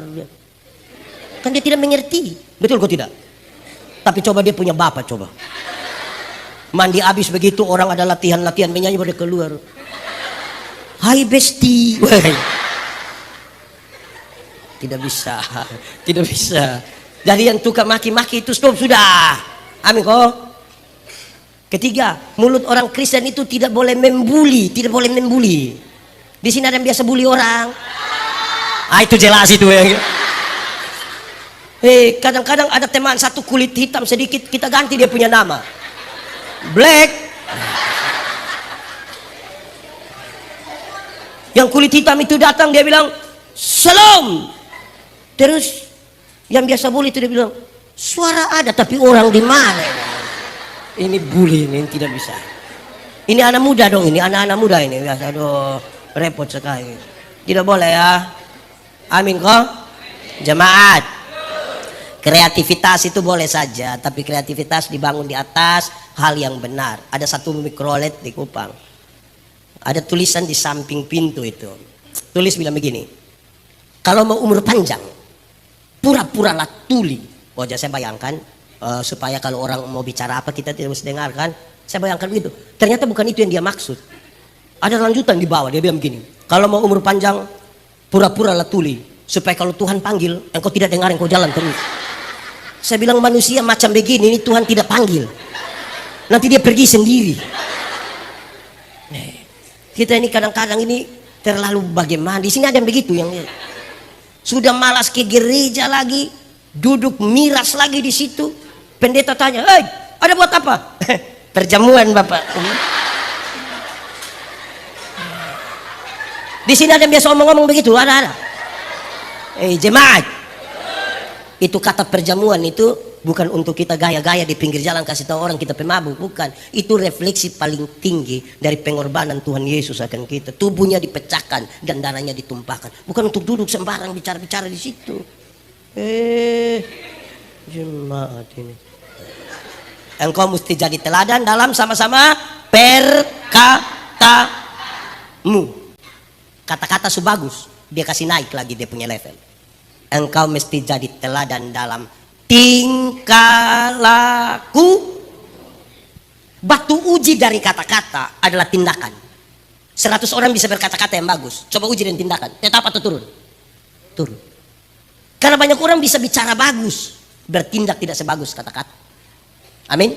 Kan dia tidak mengerti. Betul kok tidak? Tapi coba dia punya bapak coba. Mandi habis begitu orang ada latihan-latihan menyanyi baru keluar. Hai besti. Tidak bisa. Tidak bisa. Jadi yang tukang maki-maki itu stop sudah. Amin kok. Ketiga, mulut orang Kristen itu tidak boleh membuli, tidak boleh membuli. Di sini ada yang biasa bully orang. Itu jelas itu ya. Kadang-kadang ada teman satu kulit hitam sedikit, kita ganti dia punya nama. Black. Yang kulit hitam itu datang, dia bilang, "Salam." Terus yang biasa bully itu dia bilang, "Suara ada tapi orang di mana?" Ini bully, ini tidak bisa. Ini anak muda dong, ini anak-anak muda ini biasa. Aduh, repot sekali. Tidak boleh ya. Amin kok. Jemaat. Kreativitas itu boleh saja, tapi kreativitas dibangun di atas hal yang benar. Ada satu mikrolet di Kupang. Ada tulisan di samping pintu itu. Tulis bilang begini. Kalau mau umur panjang, pura-puralah tuli. Wajah saya bayangkan supaya kalau orang mau bicara apa kita tidak harus dengarkan. Saya bayangkan begitu. Ternyata bukan itu yang dia maksud. Ada lanjutan di bawah, dia bilang begini. Kalau mau umur panjang, pura-puralah tuli, supaya kalau Tuhan panggil, engkau tidak dengar, engkau jalan terus. Saya bilang manusia macam begini, ini Tuhan tidak panggil. Nanti dia pergi sendiri. Kita ini kadang-kadang ini terlalu bagaimana. Di sini ada yang begitu, yang sudah malas ke gereja lagi, duduk miras lagi di situ. Pendeta tanya, "Hei, ada buat apa?" "Perjamuan, Bapak." Di sini ada yang biasa ngomong-ngomong begitu, ada. Jemaat, itu kata perjamuan itu bukan untuk kita gaya-gaya di pinggir jalan kasih tahu orang kita pemabuk, bukan. Itu refleksi paling tinggi dari pengorbanan Tuhan Yesus akan kita. Tubuhnya dipecahkan dan darahnya ditumpahkan, bukan untuk duduk sembarang bicara-bicara di situ. Jemaat ini, engkau mesti jadi teladan dalam sama-sama perkatamu. Kata-kata sebagus, dia kasih naik lagi dia punya level. Engkau mesti jadi teladan dalam tingkah laku. Batu uji dari kata-kata adalah tindakan. 100 orang bisa berkata-kata yang bagus. Coba uji dan tindakan. Tetap atau turun? Turun. Karena banyak orang bisa bicara bagus, bertindak tidak sebagus kata-kata. Amin.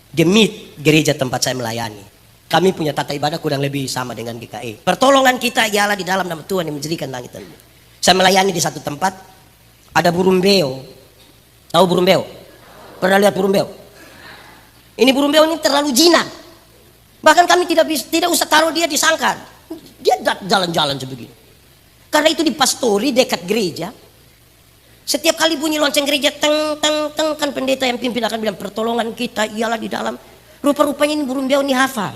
Demi gereja tempat saya melayani, kami punya tata ibadah kurang lebih sama dengan GKI. Pertolongan kita ialah di dalam nama Tuhan yang menjadikan langit dan bumi. Saya melayani di satu tempat, ada burung beo. Tahu burung beo? Pernah lihat burung beo? Ini burung beo ini terlalu jinak. Bahkan kami tidak usah taruh dia di sangkar. Dia jalan-jalan sebegini. Karena itu di pastori dekat gereja. Setiap kali bunyi lonceng gereja, teng teng teng, kan pendeta yang pimpin akan bilang, pertolongan kita ialah di dalam. Rupa-rupanya ini burung beo ini hafal.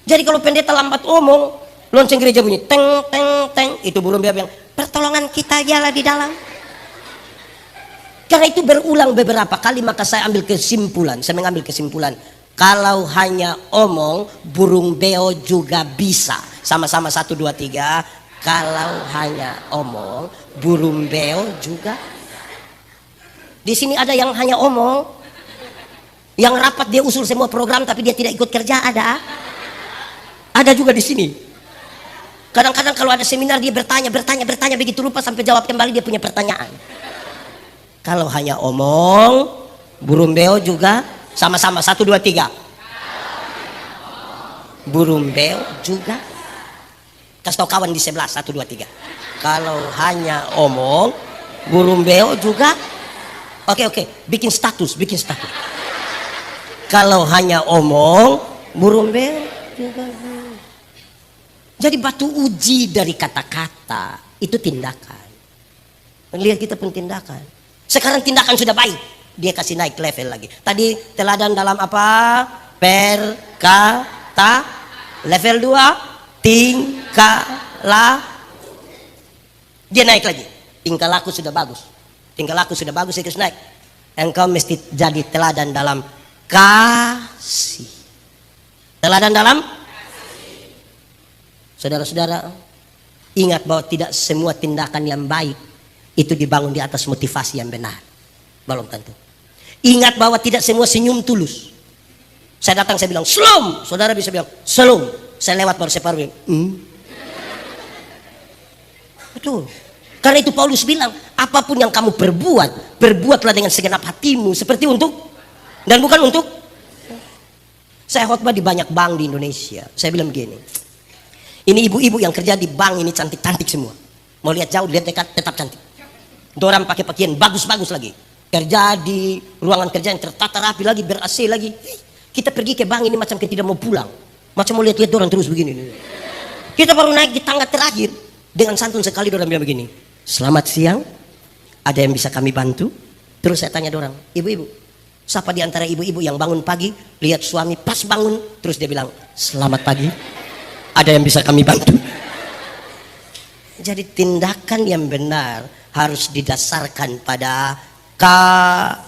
Jadi kalau pendeta lambat omong, lonceng gereja bunyi teng teng teng, itu burung beo bilang, pertolongan kita ialah di dalam. Karena itu berulang beberapa kali, maka saya ambil kesimpulan. Saya mengambil kesimpulan, kalau hanya omong, burung beo juga bisa. Sama-sama 1, 2, 3. Kalau hanya omong, burung beo juga. Di sini ada yang hanya omong, yang rapat dia usul semua program tapi dia tidak ikut kerja, ada. Ada juga di sini. Kadang-kadang kalau ada seminar dia bertanya begitu rupa sampai jawab kembali dia punya pertanyaan. Kalau hanya omong, burung beo juga. Sama-sama 1, 2, 3. Burung beo juga. Kasih tahu kawan di sebelah, 1, 2, 3. Kalau hanya omong, burung beo juga. Oke, bikin status. Kalau hanya omong, burung beo juga. Jadi batu uji dari kata-kata itu tindakan. Lihat kita pun tindakan. Sekarang tindakan sudah baik, dia kasih naik level lagi. Tadi teladan dalam apa? Perkata. Level 2, tingkah laku. Dia naik lagi. Tingkah laku sudah bagus. Dia kasih naik. Engkau mesti jadi teladan dalam kasih. Teladan dalam kasih. Saudara-saudara, ingat bahwa tidak semua tindakan yang baik itu dibangun di atas motivasi yang benar. Belum tentu. Ingat bahwa tidak semua senyum tulus. Saya datang, saya bilang shalom, saudara bisa bilang shalom. Saya lewat baru saya bilang, Betul. Karena itu Paulus bilang, apapun yang kamu perbuat, perbuatlah dengan segenap hatimu, seperti untuk, dan bukan untuk. Saya khotbah di banyak bank di Indonesia. Saya bilang begini, ini ibu-ibu yang kerja di bank ini cantik-cantik semua. Mau lihat jauh, lihat dekat, tetap cantik. Dorang pakai pakaian bagus-bagus lagi. Kerja di ruangan kerja yang tertata rapi lagi, ber-AC lagi. Kita pergi ke bank ini macam kita tidak mau pulang. Macam mau lihat-lihat dorang terus begini. Kita baru naik di tangga terakhir. Dengan santun sekali dorang bilang begini, selamat siang, ada yang bisa kami bantu? Terus saya tanya dorang, ibu-ibu, siapa di antara ibu-ibu yang bangun pagi, lihat suami pas bangun, terus dia bilang, selamat pagi, ada yang bisa kami bantu? Jadi tindakan yang benar harus didasarkan pada KAS.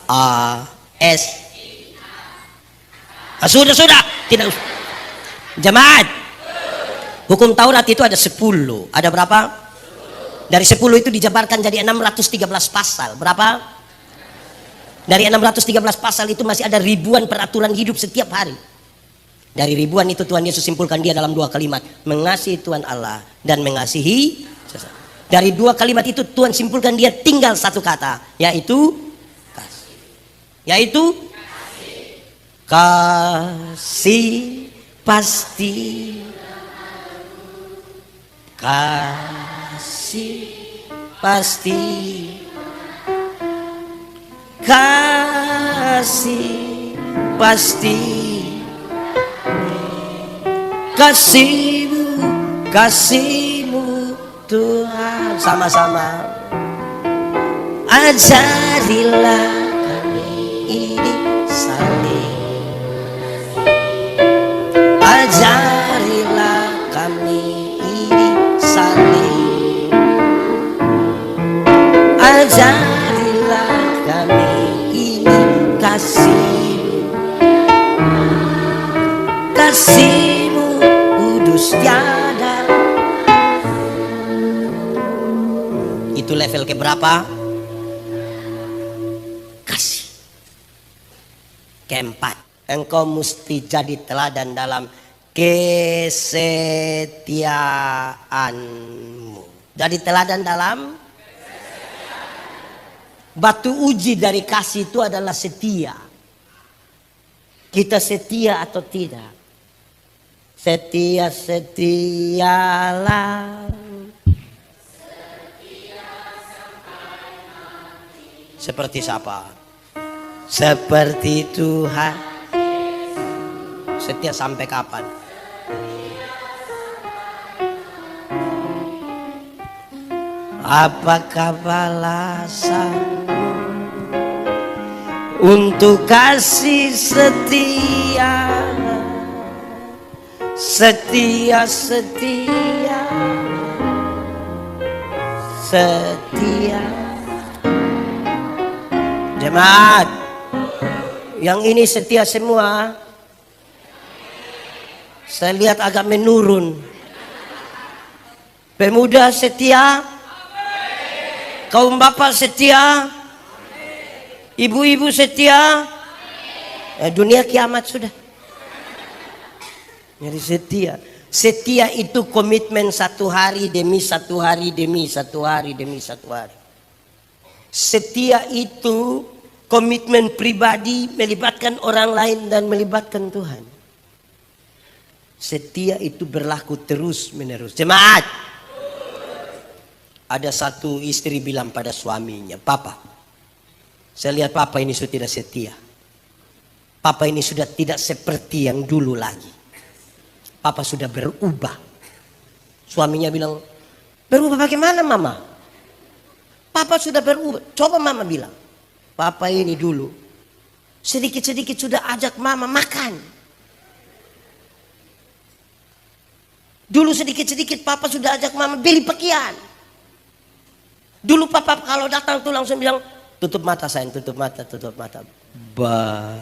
Sudah, tidak usah. Jemaat, hukum Taurat itu ada 10. Ada berapa? Dari 10 itu dijabarkan jadi 613 pasal. Berapa? Dari 613 pasal itu masih ada ribuan peraturan hidup setiap hari. Dari ribuan itu Tuhan Yesus simpulkan dia dalam 2 kalimat, mengasihi Tuhan Allah dan mengasihi sesama. Dari 2 kalimat itu Tuhan simpulkan dia tinggal satu kata, yaitu kasih. Yaitu kasih pasti, kasih pasti, kasih pasti, kasihmu, kasihmu Tuhan. Sama-sama ajarilah kami ini saling, ajarilah kami ini saling, ajarilah kami ini kasih, kasihmu kudus tiada. Itu level keberapa? Kasih. Keempat, engkau mesti jadi teladan dalam kesetiaanmu. Jadi teladan dalam batu uji dari kasih itu adalah setia. Kita setia atau tidak? Setia, setialah. Seperti siapa? Seperti Tuhan. Setia sampai kapan? Apakah balasanmu untuk kasih setia? Setia, setia, setia. Jemaat, yang ini setia semua. Saya lihat agak menurun. Pemuda setia, kaum bapak setia, ibu-ibu setia. Dunia kiamat sudah. Jadi setia. Setia itu komitmen satu hari demi satu hari demi satu hari demi satu hari. Setia itu komitmen pribadi melibatkan orang lain dan melibatkan Tuhan. Setia itu berlaku terus menerus. Jemaat, ada satu istri bilang pada suaminya, Papa, saya lihat Papa ini sudah tidak setia. Papa ini sudah tidak seperti yang dulu lagi. Papa sudah berubah. Suaminya bilang, berubah bagaimana Mama? Papa sudah berubah. Coba Mama bilang, Papa ini dulu sedikit-sedikit sudah ajak Mama makan. Dulu sedikit-sedikit Papa sudah ajak Mama beli pakaian. Dulu Papa kalau datang tuh langsung bilang, tutup mata sayang, tutup mata, tutup mata. Bah.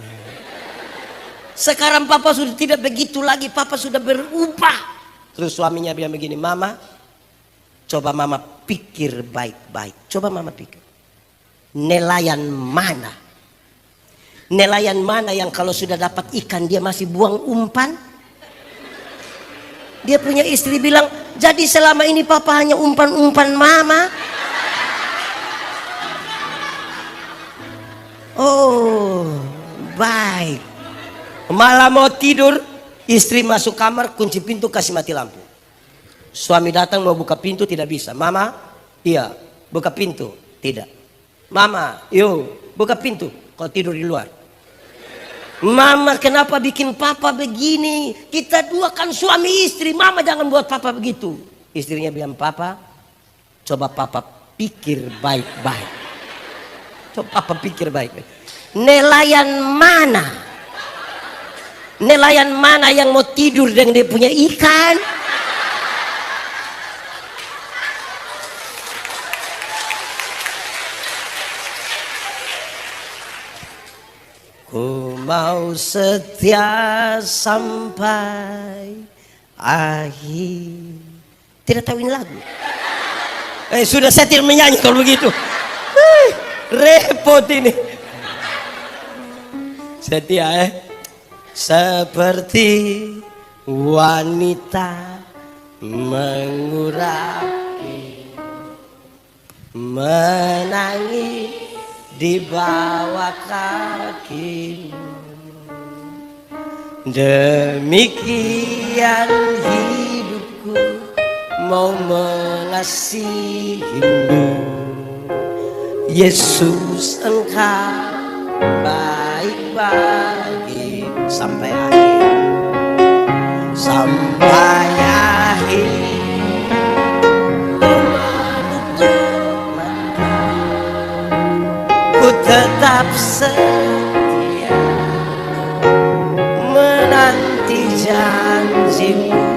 Sekarang Papa sudah tidak begitu lagi, Papa sudah berubah. Terus suaminya bilang begini, Mama, coba Mama pikir baik-baik. Coba Mama pikir. Nelayan mana? Nelayan mana yang kalau sudah dapat ikan dia masih buang umpan? Dia punya istri bilang, jadi selama ini Papa hanya umpan-umpan Mama. Oh, baik. Malam mau tidur, istri masuk kamar, kunci pintu, kasih mati lampu. Suami datang mau buka pintu, tidak bisa. Mama, iya, buka pintu. Tidak. Mama, yuk, buka pintu. Kau tidur di luar. Mama, kenapa bikin papa begini? Kita dua kan suami istri. Mama, jangan buat papa begitu. Istrinya bilang, papa, coba papa pikir baik-baik. Coba papa pikir baik-baik. Nelayan mana? Nelayan mana yang mau tidur dengan dia punya ikan? Ku mau setia sampai akhir. Tidak tahu ini lagu. Sudah saya tidak menyanyi kalau begitu. Repot ini. Setia seperti wanita mengurapi, menangis di bawah kaki. Demikian hidupku mau mengasihimu. Yesus, engkau baik bagi sampai akhir, sampai akhir. Ku tetap setia menanti janjimu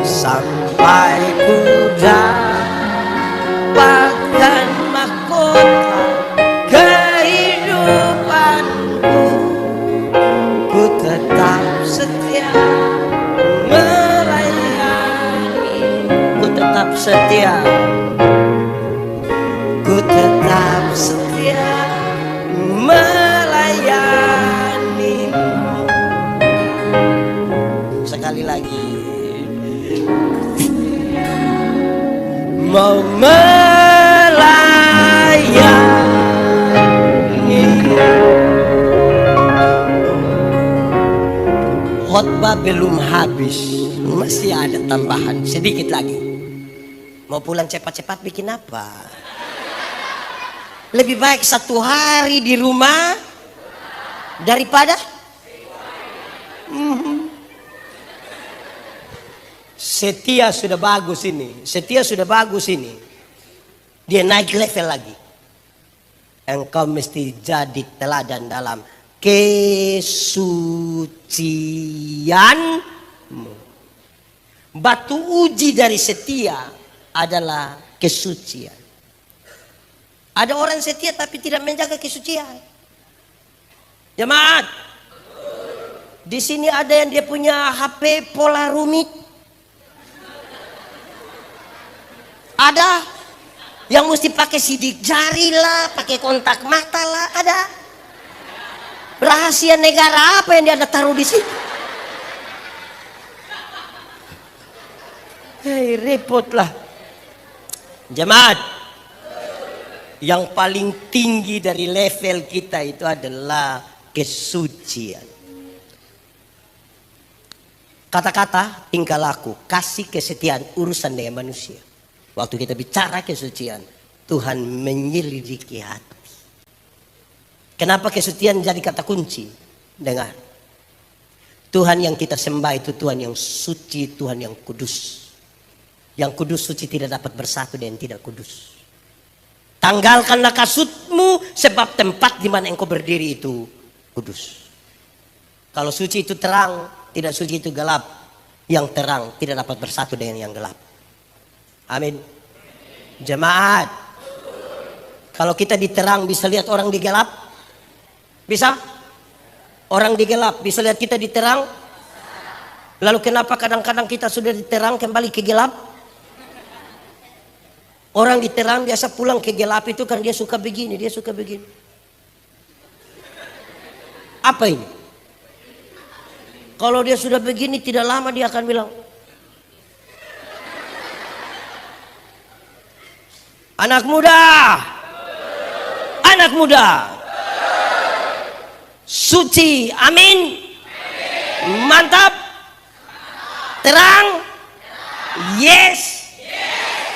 sampai ku dapatkan mahkota kehidupanku. Ku tetap setia melayani. Ku tetap setia. Ku tetap setia melayani. Sekali lagi. Mau melayani. Khotbah belum habis, masih ada tambahan sedikit lagi. Mau pulang cepat-cepat bikin apa? Lebih baik 1 hari di rumah daripada setia sudah bagus ini. Setia sudah bagus ini. Dia naik level lagi. Engkau mesti jadi teladan dalam kesucianmu. Batu uji dari setia adalah kesucian. Ada orang setia tapi tidak menjaga kesucian. Jemaat, di sini ada yang dia punya HP pola rumit. Ada yang mesti pakai sidik jari lah, pakai kontak mata lah, ada. Rahasia negara apa yang dia ada taruh di situ? Hei, repot lah. Jemaat, yang paling tinggi dari level kita itu adalah kesucian. Kata-kata, tingkah laku, kasih, kesetiaan, urusan dengan manusia. Waktu kita bicara kesucian, Tuhan menyelidiki hati. Kenapa kesucian jadi kata kunci? Dengar, Tuhan yang kita sembah itu Tuhan yang suci, Tuhan yang kudus. Yang kudus suci tidak dapat bersatu dengan tidak kudus. Tanggalkanlah kasutmu, sebab tempat di mana engkau berdiri itu kudus. Kalau suci itu terang, tidak suci itu gelap. Yang terang tidak dapat bersatu dengan yang gelap. Amin. Jemaat, kalau kita diterang bisa lihat orang di gelap? Bisa? Orang di gelap bisa lihat kita diterang? Lalu kenapa kadang-kadang kita sudah diterang kembali ke gelap? Orang diterang biasa pulang ke gelap itu kan dia suka begini, dia suka begini. Apa ini? Kalau dia sudah begini tidak lama dia akan bilang, anak muda, anak muda? Suci, amin. Mantap. Terang, yes.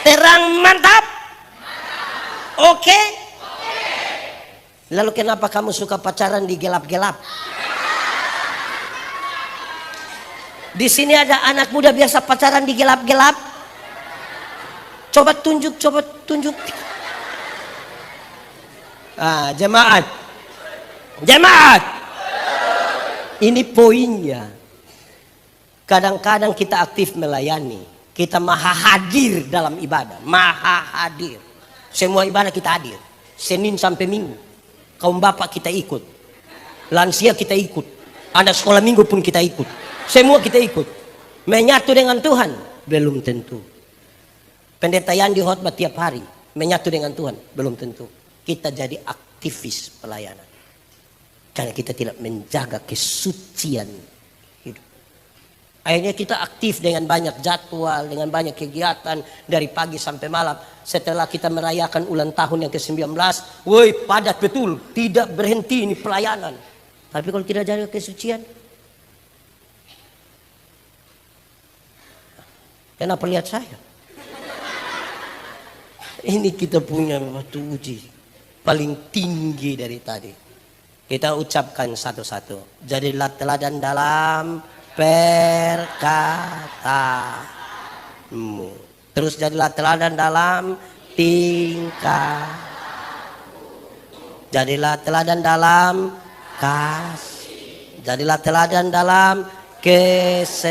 Terang, mantap. Oke. Lalu kenapa kamu suka pacaran di gelap-gelap? Di sini ada anak muda biasa pacaran di gelap-gelap. Coba tunjuk, coba tunjuk. Ah, jemaat. Jemaat. Ini poinnya. Kadang-kadang kita aktif melayani. Kita maha hadir dalam ibadah. Maha hadir. Semua ibadah kita hadir. Senin sampai Minggu. Kaum bapak kita ikut. Lansia kita ikut. Anak sekolah minggu pun kita ikut. Semua kita ikut. Menyatu dengan Tuhan? Belum tentu. Pendeta Yandi khotbah tiap hari. Menyatu dengan Tuhan? Belum tentu. Kita jadi aktivis pelayanan. Karena kita tidak menjaga kesucian hidup. Akhirnya kita aktif dengan banyak jadwal, dengan banyak kegiatan dari pagi sampai malam. Setelah kita merayakan ulang tahun yang ke-19, woi padat betul, tidak berhenti ini pelayanan. Tapi kalau tidak jaga kesucian, kenapa lihat saya? Ini kita punya batu uji paling tinggi dari tadi. Kita ucapkan satu-satu. Jadilah teladan dalam perkataanmu. Terus jadilah teladan dalam tingkah. Jadilah teladan dalam kasih. Jadilah teladan dalam kesetiaan.